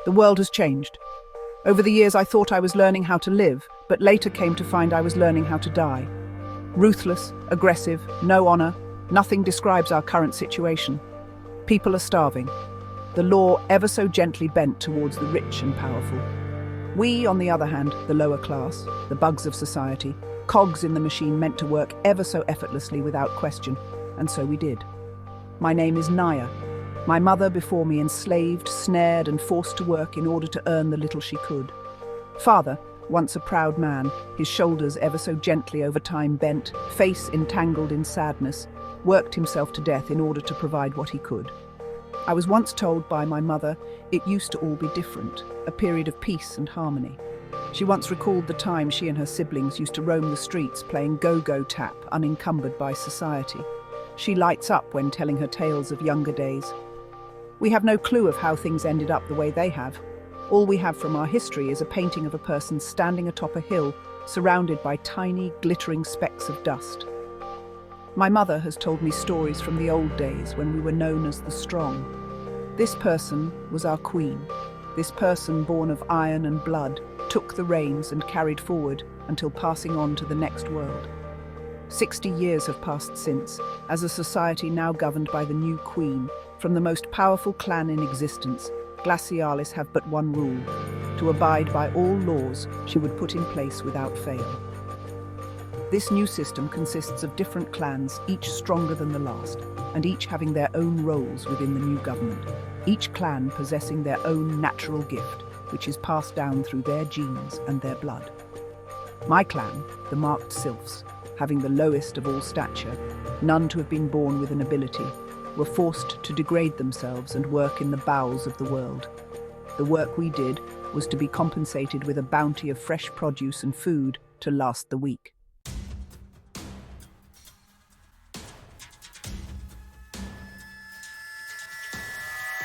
The world has changed. Over the years, I thought I was learning how to live, but later came to find I was learning how to die. Ruthless, aggressive, no honor, nothing describes our current situation. People are starving. The law ever so gently bent towards the rich and powerful. We, on the other hand, the lower class, the bugs of society, cogs in the machine meant to work ever so effortlessly without question, and so we did. My name is Nya. My mother before me enslaved, snared and forced to work in order to earn the little she could. Father, once a proud man, his shoulders ever so gently over time bent, face entangled in sadness, worked himself to death in order to provide what he could. I was once told by my mother it used to all be different, a period of peace and harmony. She once recalled the time she and her siblings used to roam the streets playing go-go tap, unencumbered by society. She lights up when telling her tales of younger days. We have no clue of how things ended up the way they have. All we have from our history is a painting of a person standing atop a hill, surrounded by tiny, glittering specks of dust. My mother has told me stories from the old days when we were known as the strong. This person was our queen. This person, born of iron and blood, took the reins and carried forward until passing on to the next world. 60 years have passed since, as a society now governed by the new queen, from the most powerful clan in existence, Glacialis have but one rule: to abide by all laws she would put in place without fail. This new system consists of different clans, each stronger than the last, and each having their own roles within the new government, each clan possessing their own natural gift, which is passed down through their genes and their blood. My clan, the marked sylphs, having the lowest of all stature, none to have been born with an ability, were forced to degrade themselves and work in the bowels of the world. The work we did was to be compensated with a bounty of fresh produce and food to last the week.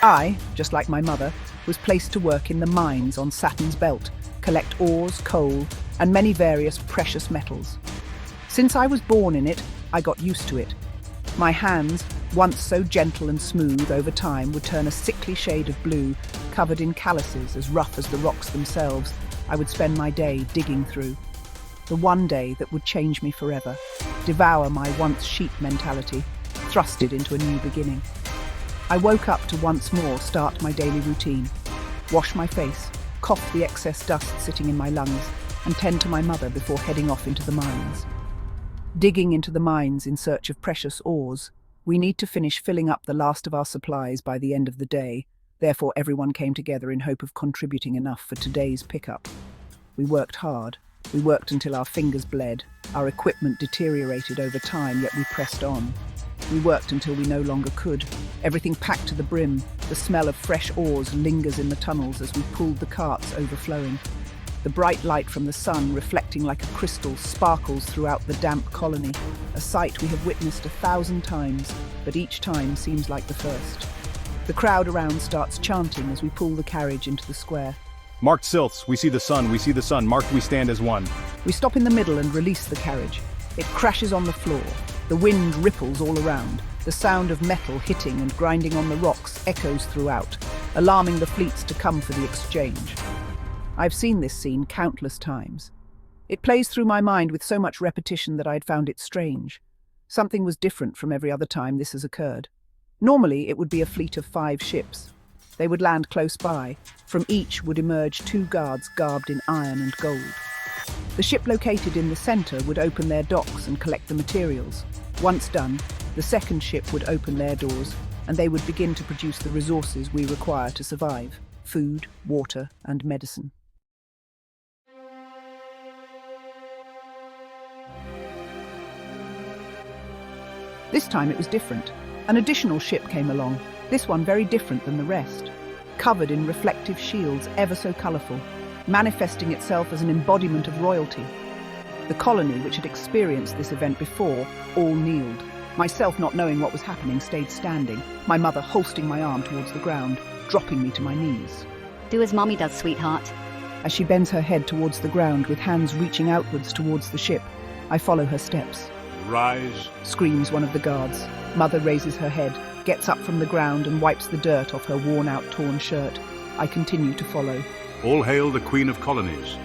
I, just like my mother, was placed to work in the mines on Saturn's belt, collect ores, coal, and many various precious metals. Since I was born in it, I got used to it. My hands, once so gentle and smooth, over time would turn a sickly shade of blue, covered in calluses as rough as the rocks themselves. I would spend my day digging through. The one day that would change me forever, devour my once sheep mentality, thrusted into a new beginning. I woke up to once more start my daily routine, wash my face, cough the excess dust sitting in my lungs, and tend to my mother before heading off into the mines. Digging into the mines in search of precious ores, we need to finish filling up the last of our supplies by the end of the day, therefore everyone came together in hope of contributing enough for today's pickup. We worked hard. We worked until our fingers bled, our equipment deteriorated over time, yet we pressed on. We worked until we no longer could. Everything packed to the brim, the smell of fresh ores lingers in the tunnels as we pulled the carts overflowing. The bright light from the sun, reflecting like a crystal, sparkles throughout the damp colony, a sight we have witnessed 1,000 times, but each time seems like the first. The crowd around starts chanting as we pull the carriage into the square. Marked sylphs, we see the sun, marked we stand as one. We stop in the middle and release the carriage. It crashes on the floor. The wind ripples all around. The sound of metal hitting and grinding on the rocks echoes throughout, alarming the fleets to come for the exchange. I've seen this scene countless times. It plays through my mind with so much repetition that I'd found it strange. Something was different from every other time this has occurred. Normally, it would be a fleet of 5 ships. They would land close by. From each would emerge 2 guards garbed in iron and gold. The ship located in the center would open their docks and collect the materials. Once done, the second ship would open their doors, and they would begin to produce the resources we require to survive: food, water, and medicine. This time it was different. An additional ship came along, this one very different than the rest, covered in reflective shields ever so colourful, manifesting itself as an embodiment of royalty. The colony, which had experienced this event before, all kneeled. Myself, not knowing what was happening, stayed standing, my mother hoisting my arm towards the ground, dropping me to my knees. Do as Mommy does, sweetheart. As she bends her head towards the ground with hands reaching outwards towards the ship, I follow her steps. Rise, Screams one of the guards. Mother raises her head, gets up from the ground and wipes the dirt off her worn-out, torn shirt. I continue to follow. All hail the Queen of Colonies,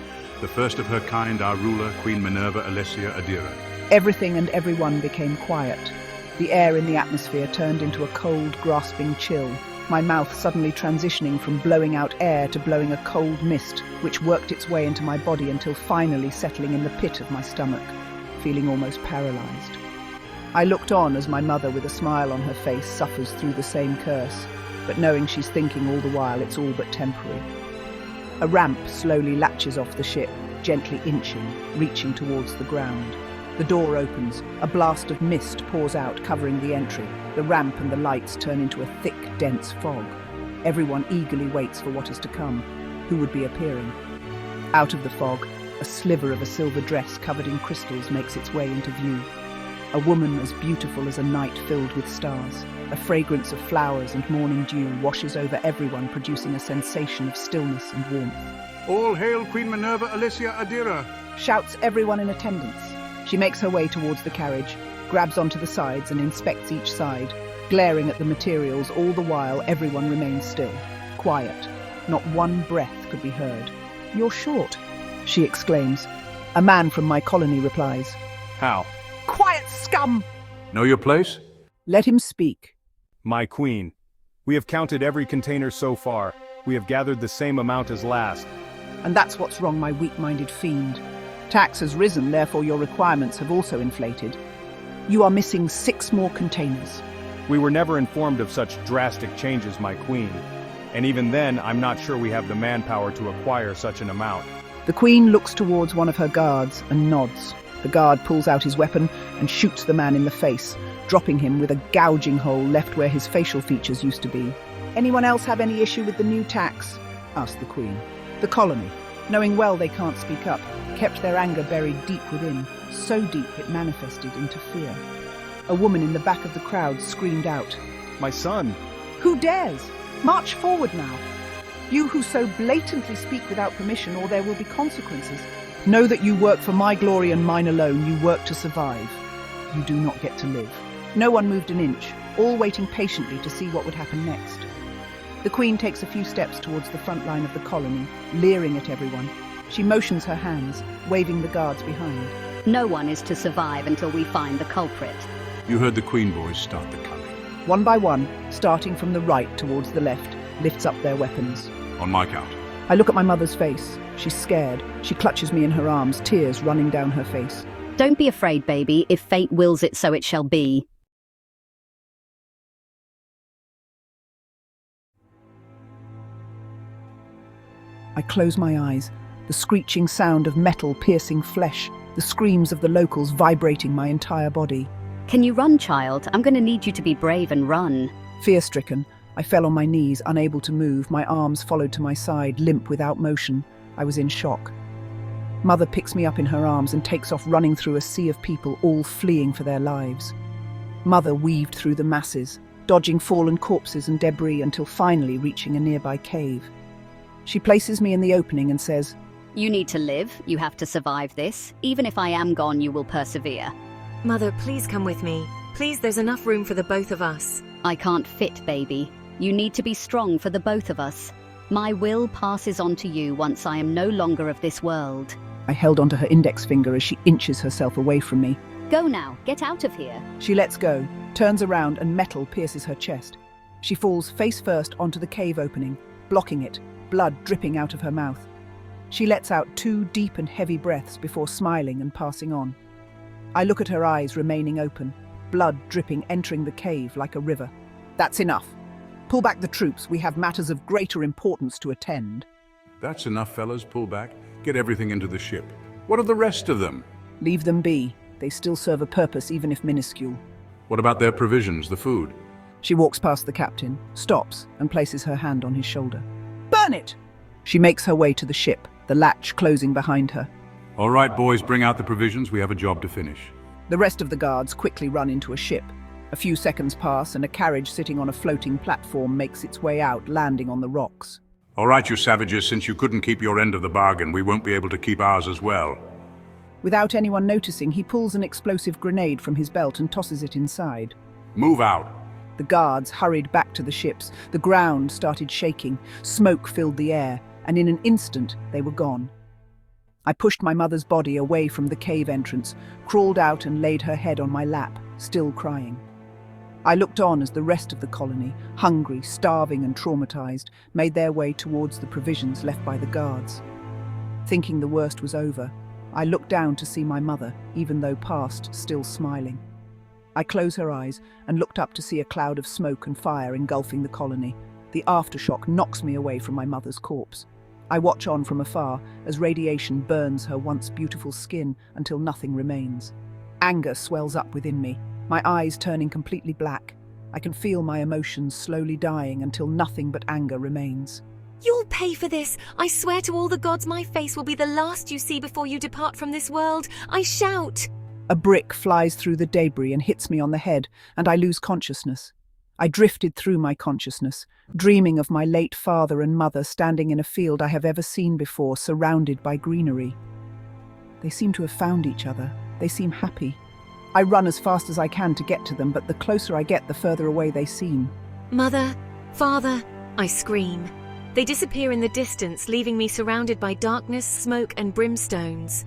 the first of her kind, our ruler, Queen Minerva Alessia Adira. Everything and everyone became quiet. The air in the atmosphere turned into a cold, grasping chill, my mouth suddenly transitioning from blowing out air to blowing a cold mist, which worked its way into my body until finally settling in the pit of my stomach, feeling almost paralyzed. I looked on as my mother, with a smile on her face, suffers through the same curse, but knowing she's thinking all the while it's all but temporary. A ramp slowly latches off the ship, gently inching, reaching towards the ground. The door opens, a blast of mist pours out, covering the entry. The ramp and the lights turn into a thick, dense fog. Everyone eagerly waits for what is to come, who would be appearing. Out of the fog, a sliver of a silver dress covered in crystals makes its way into view. A woman as beautiful as a night filled with stars. A fragrance of flowers and morning dew washes over everyone, producing a sensation of stillness and warmth. All hail Queen Minerva Alessia Adira. Shouts everyone in attendance. She makes her way towards the carriage, grabs onto the sides and inspects each side, glaring at the materials. All the while, everyone remains still, quiet. Not one breath could be heard. "You're short," she exclaims. A man from my colony replies. How? "Quiet, scum!" Know your place? Let him speak. My queen. We have counted every container so far. We have gathered the same amount as last. And that's what's wrong, my weak-minded fiend. Tax has risen, therefore your requirements have also inflated. You are missing 6 more containers. We were never informed of such drastic changes, my queen. And even then, I'm not sure we have the manpower to acquire such an amount. The Queen looks towards one of her guards and nods. The guard pulls out his weapon and shoots the man in the face, dropping him with a gouging hole left where his facial features used to be. "Anyone else have any issue with the new tax?" asked the Queen. The colony, knowing well they can't speak up, kept their anger buried deep within, so deep it manifested into fear. A woman in the back of the crowd screamed out, My son! "Who dares? March forward now. You who so blatantly speak without permission, or there will be consequences. Know that you work for my glory and mine alone. You work to survive. You do not get to live." No one moved an inch, all waiting patiently to see what would happen next. The Queen takes a few steps towards the front line of the colony, leering at everyone. She motions her hands, waving the guards behind. No one is to survive until we find the culprit. You heard the Queen boys start the culling. One by one, starting from the right towards the left, lifts up their weapons. On my count. I look at my mother's face. She's scared. She clutches me in her arms, tears running down her face. Don't be afraid, baby. If fate wills it, so it shall be. I close my eyes, the screeching sound of metal piercing flesh, the screams of the locals vibrating my entire body. Can you run, child? I'm going to need you to be brave and run. Fear-stricken, I fell on my knees, unable to move, my arms followed to my side, limp without motion. I was in shock. Mother picks me up in her arms and takes off running through a sea of people, all fleeing for their lives. Mother weaved through the masses, dodging fallen corpses and debris until finally reaching a nearby cave. She places me in the opening and says, You need to live. You have to survive this. Even if I am gone, you will persevere. Mother, please come with me. Please, there's enough room for the both of us. I can't fit, baby. You need to be strong for the both of us. My will passes on to you once I am no longer of this world. I held onto her index finger as she inches herself away from me. Go now. Get out of here. She lets go, turns around and metal pierces her chest. She falls face first onto the cave opening, blocking it, blood dripping out of her mouth. She lets out 2 deep and heavy breaths before smiling and passing on. I look at her eyes remaining open, blood dripping entering the cave like a river. That's enough. Pull back the troops. We have matters of greater importance to attend. That's enough, fellas. Pull back. Get everything into the ship. What of the rest of them? Leave them be. They still serve a purpose, even if minuscule. What about their provisions, the food? She walks past the captain, stops, and places her hand on his shoulder. Burn it! She makes her way to the ship, the latch closing behind her. All right, boys, bring out the provisions. We have a job to finish. The rest of the guards quickly run into a ship. A few seconds pass and a carriage sitting on a floating platform makes its way out, landing on the rocks. All right, you savages, since you couldn't keep your end of the bargain, we won't be able to keep ours as well. Without anyone noticing, he pulls an explosive grenade from his belt and tosses it inside. Move out. The guards hurried back to the ships. The ground started shaking. Smoke filled the air, and in an instant they were gone. I pushed my mother's body away from the cave entrance, crawled out and laid her head on my lap, still crying. I looked on as the rest of the colony, hungry, starving and traumatized, made their way towards the provisions left by the guards. Thinking the worst was over, I looked down to see my mother, even though past, still smiling. I closed her eyes and looked up to see a cloud of smoke and fire engulfing the colony. The aftershock knocks me away from my mother's corpse. I watch on from afar as radiation burns her once beautiful skin until nothing remains. Anger swells up within me, my eyes turning completely black. I can feel my emotions slowly dying until nothing but anger remains. You'll pay for this. I swear to all the gods my face will be the last you see before you depart from this world. I shout. A brick flies through the debris and hits me on the head, and I lose consciousness. I drifted through my consciousness, dreaming of my late father and mother standing in a field I have ever seen before, surrounded by greenery. They seem to have found each other. They seem happy. I run as fast as I can to get to them, but the closer I get, the further away they seem. Mother, father, I scream. They disappear in the distance, leaving me surrounded by darkness, smoke, and brimstones.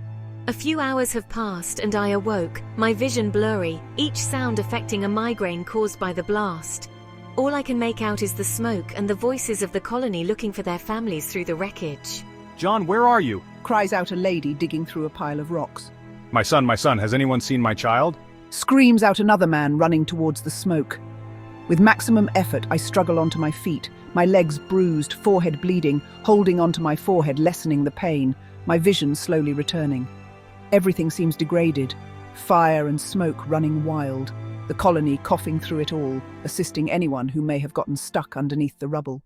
A few hours have passed and I awoke, my vision blurry, each sound affecting a migraine caused by the blast. All I can make out is the smoke and the voices of the colony looking for their families through the wreckage. John, where are you? Cries out a lady digging through a pile of rocks. My son, has anyone seen my child? Screams out another man running towards the smoke. With maximum effort, I struggle onto my feet, my legs bruised, forehead bleeding, holding onto my forehead, lessening the pain, my vision slowly returning. Everything seems degraded, fire and smoke running wild, the colony coughing through it all, assisting anyone who may have gotten stuck underneath the rubble.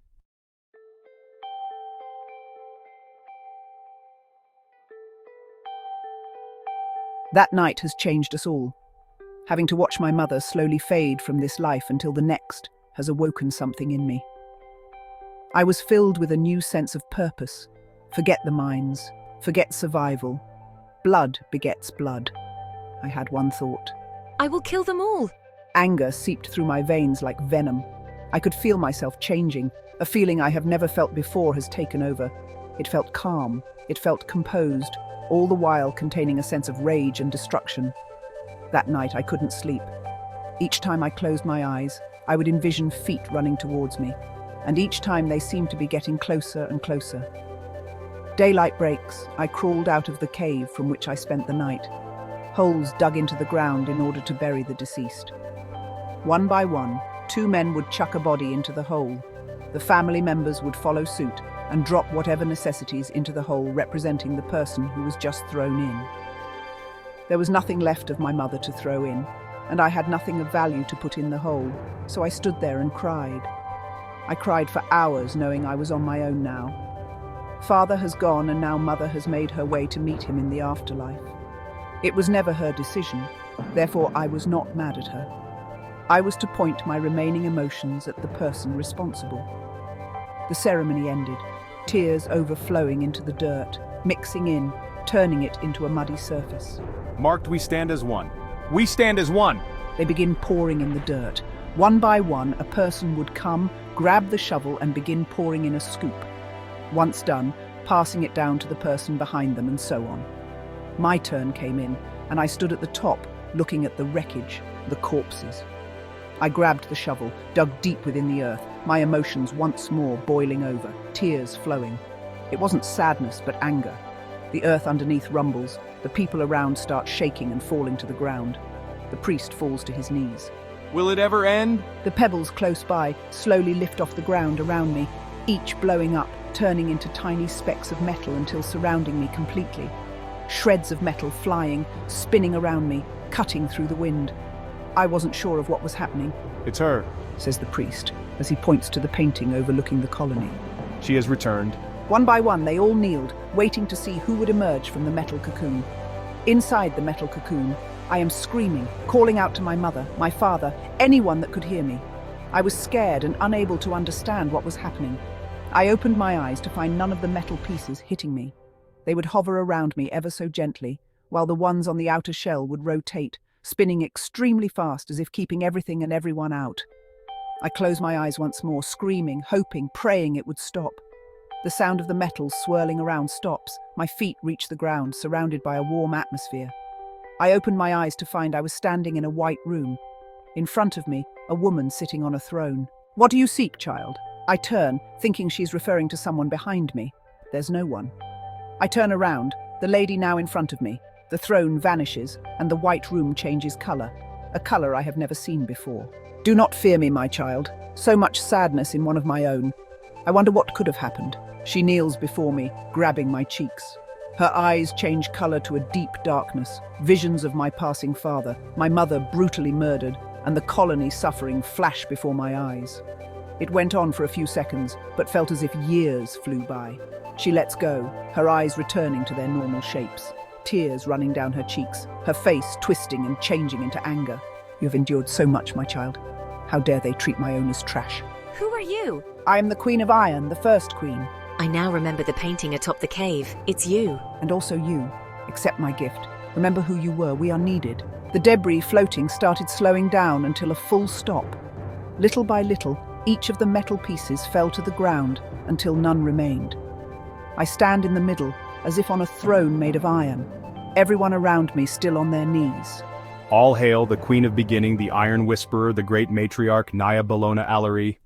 That night has changed us all. Having to watch my mother slowly fade from this life until the next has awoken something in me. I was filled with a new sense of purpose. Forget the mines, forget survival. Blood begets blood. I had one thought. I will kill them all. Anger seeped through my veins like venom. I could feel myself changing. A feeling I have never felt before has taken over. It felt calm. It felt composed, all the while containing a sense of rage and destruction. That night I couldn't sleep. Each time I closed my eyes, I would envision feet running towards me, and each time they seemed to be getting closer and closer. Daylight breaks, I crawled out of the cave from which I spent the night. Holes dug into the ground in order to bury the deceased. One by one, 2 men would chuck a body into the hole. The family members would follow suit and drop whatever necessities into the hole representing the person who was just thrown in. There was nothing left of my mother to throw in, and I had nothing of value to put in the hole, so I stood there and cried. I cried for hours, knowing I was on my own now. Father has gone, and now Mother has made her way to meet him in the afterlife. It was never her decision, therefore I was not mad at her. I was to point my remaining emotions at the person responsible. The ceremony ended, tears overflowing into the dirt, mixing in, turning it into a muddy surface. Marked, we stand as one. We stand as one! They begin pouring in the dirt. One by one, a person would come, grab the shovel and begin pouring in a scoop. Once done, passing it down to the person behind them and so on. My turn came in, and I stood at the top, looking at the wreckage, the corpses. I grabbed the shovel, dug deep within the earth, my emotions once more boiling over, tears flowing. It wasn't sadness, but anger. The earth underneath rumbles, the people around start shaking and falling to the ground. The priest falls to his knees. Will it ever end? The pebbles close by slowly lift off the ground around me, each blowing up, turning into tiny specks of metal until surrounding me completely. Shreds of metal flying, spinning around me, cutting through the wind. I wasn't sure of what was happening. It's her, says the priest, as he points to the painting overlooking the colony. She has returned. One by one, they all kneeled, waiting to see who would emerge from the metal cocoon. Inside the metal cocoon, I am screaming, calling out to my mother, my father, anyone that could hear me. I was scared and unable to understand what was happening. I opened my eyes to find none of the metal pieces hitting me. They would hover around me ever so gently, while the ones on the outer shell would rotate, spinning extremely fast as if keeping everything and everyone out. I close my eyes once more, screaming, hoping, praying it would stop. The sound of the metals swirling around stops. My feet reach the ground, surrounded by a warm atmosphere. I open my eyes to find I was standing in a white room. In front of me, a woman sitting on a throne. "What do you seek, child?" I turn, thinking she's referring to someone behind me. There's no one. I turn around, the lady now in front of me. The throne vanishes, and the white room changes color, a color I have never seen before. "Do not fear me, my child. So much sadness in one of my own. I wonder what could have happened." She kneels before me, grabbing my cheeks. Her eyes change color to a deep darkness. Visions of my passing father, my mother brutally murdered, and the colony suffering flash before my eyes. It went on for a few seconds, but felt as if years flew by. She lets go, her eyes returning to their normal shapes, tears running down her cheeks, her face twisting and changing into anger. "You have endured so much, my child. How dare they treat my own as trash?" Who are you? "I am the Queen of Iron, the first queen. I now remember the painting atop the cave. It's you. And also you. Accept my gift. Remember who you were. We are needed." The debris floating started slowing down until a full stop. Little by little, each of the metal pieces fell to the ground until none remained. I stand in the middle, as if on a throne made of iron. Everyone around me still on their knees. All hail the Queen of Beginning, the Iron Whisperer, the great matriarch Nya Bologna Allery.